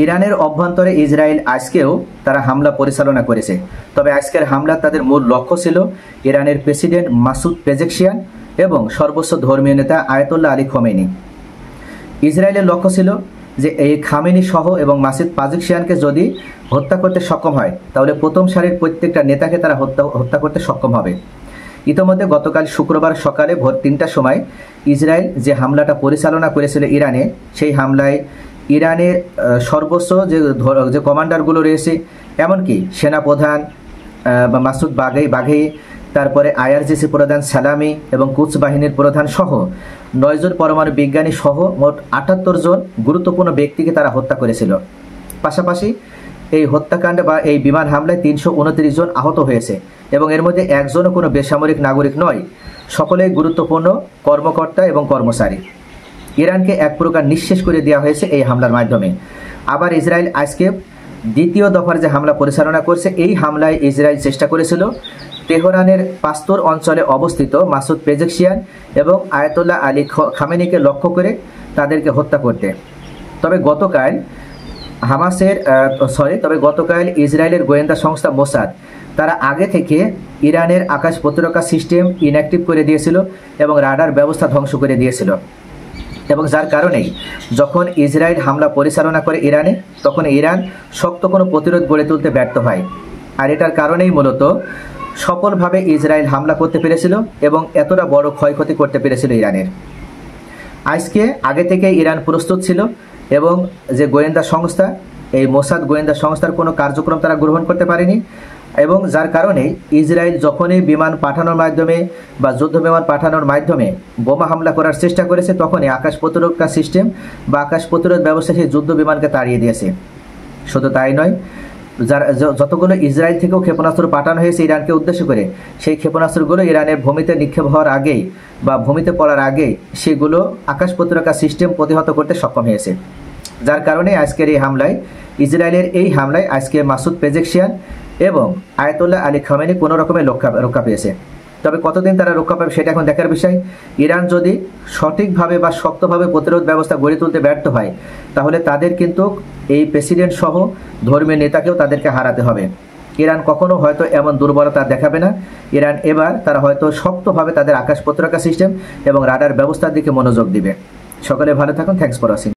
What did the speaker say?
ইরানের অভ্যন্তরে ইসরায়েল আজকেও তারা হামলা পরিচালনা করেছে। তবে আজকের হামলা তাদের মূল লক্ষ্য ছিল ইরানের প্রেসিডেন্ট মাসুদ পেজেকশিয়ান এবং সর্বোচ্চ ধর্মীয় নেতা আয়াতুল্লাহ আলী খোমেনি। ইসরায়েলের লক্ষ্য ছিল যে এই খামেনি সহ এবং মাসুদ পেজেকশিয়ানকে যদি হত্যা করতে সক্ষম হয় তাহলে প্রথম সারির প্রত্যেকটা নেতাকে তারা হত্যা করতে সক্ষম হবে। ইতোমধ্যে গতকাল শুক্রবার সকালে ভোর ৩টার সময় ইসরায়েল যে হামলাটা পরিচালনা করেছিল ইরানে, সেই হামলায় ইরানের সর্বোচ্চ যে কমান্ডারগুলো রয়েছে, এমনকি সেনাপ্রধান বা মাসুদ বাঘেই, তারপরে আইআরজিসি প্রধান সালামি এবং কুচ বাহিনীর প্রধান সহ ৯ জন পরমাণু বিজ্ঞানী সহ মোট ৭৮ জন গুরুত্বপূর্ণ ব্যক্তিকে তারা হত্যা করেছিল। পাশাপাশি এই হত্যাকাণ্ড বা এই বিমান হামলায় ৩২৯ জন আহত হয়েছে এবং এর মধ্যে একজনও কোনো বেসামরিক নাগরিক নয়, সকলেই গুরুত্বপূর্ণ কর্মকর্তা এবং কর্মচারী। ইরানকে এক প্রকার নিঃশেষ করে দেওয়া হয়েছে এই হামলার মাধ্যমে। আবার ইসরায়েল আজকে দ্বিতীয় দফার যে হামলা পরিচালনা করছে, এই হামলায় ইসরায়েল চেষ্টা করেছিল তেহরানের পাস্তর অঞ্চলে অবস্থিত মাসুদ পেজেকশিয়ান এবং আয়াতুল্লাহ আলী খামেনিকে লক্ষ্য করে তাদেরকে হত্যা করতে। তবে গতকাল ইসরায়েলের গোয়েন্দা সংস্থা মোসাদ তারা আগে থেকে ইরানের আকাশ প্রতিরক্ষা সিস্টেম ইনঅ্যাক্টিভ করে দিয়েছিল এবং রাডার ব্যবস্থা ধ্বংস করে দিয়েছিল, এবং যার কারণেই যখন ইসরায়েল হামলা পরিচালনা করে ইরানে, তখন ইরান শক্ত কোনো প্রতিরোধ গড়ে তুলতে ব্যর্থ হয়। আর এটার কারণেই মূলত সফলভাবে ইসরায়েল হামলা করতে পেরেছিল এবং এতটা বড় ক্ষয়ক্ষতি করতে পেরেছিল ইরানের। আজকে আগে থেকে ইরান প্রস্তুত ছিল এবং যে গোয়েন্দা সংস্থা, এই মোসাদ গোয়েন্দা সংস্থার কোনো কার্যক্রম তারা গ্রহণ করতে পারেনি, এবং যার কারণে ইসরায়েল যখনই বিমান পাঠানোর মাধ্যমে বা যুদ্ধ বিমান পাঠানোর মাধ্যমে বোমা হামলা করার চেষ্টা করেছে, তখনই আকাশ প্রতিরক্ষা সিস্টেম বা আকাশ প্রতিরোধ ব্যবস্থা সেই যুদ্ধ বিমানকে তাড়িয়ে দিয়েছে। শুধু তাই নয়, যতগুলো ইসরায়েল থেকেও ক্ষেপণাস্ত্র পাঠানো হয়েছে ইরানকে উদ্দেশ্য করে, সেই ক্ষেপণাস্ত্রগুলো ইরানের ভূমিতে নিক্ষেপ হওয়ার আগেই বা ভূমিতে পড়ার আগেই সেগুলো আকাশ প্রতিরক্ষা সিস্টেম প্রতিহত করতে সক্ষম হয়েছে। যার কারণে আজকের এই হামলায়, ইসরায়েলের এই হামলায় আজকে মাসুদ পেজেকশিয়ান এবং আয়াতুল্লাহ আলী খামেনি কোনো রকমের রক্ষা পেয়েছে। তবে কতদিন তারা রক্ষা পাবে সেটা এখন দেখার বিষয়। ইরান যদি সঠিকভাবে বা শক্তভাবে প্রতিরোধ ব্যবস্থা গড়ে তুলতে ব্যর্থ হয়, তাহলে তাদের কিন্তু এই প্রেসিডেন্ট সহ ধর্মীয় নেতাকেও তাদেরকে হারাতে হবে। ইরান কখনো হয়তো এমন দুর্বলতা দেখাবে না। ইরান এবার তারা হয়তো শক্তভাবে তাদের আকাশ প্রতিরক্ষা সিস্টেম এবং রাডার ব্যবস্থার দিকে মনোযোগ দিবে। সকলে ভালো থাকুন। Thanks for watching.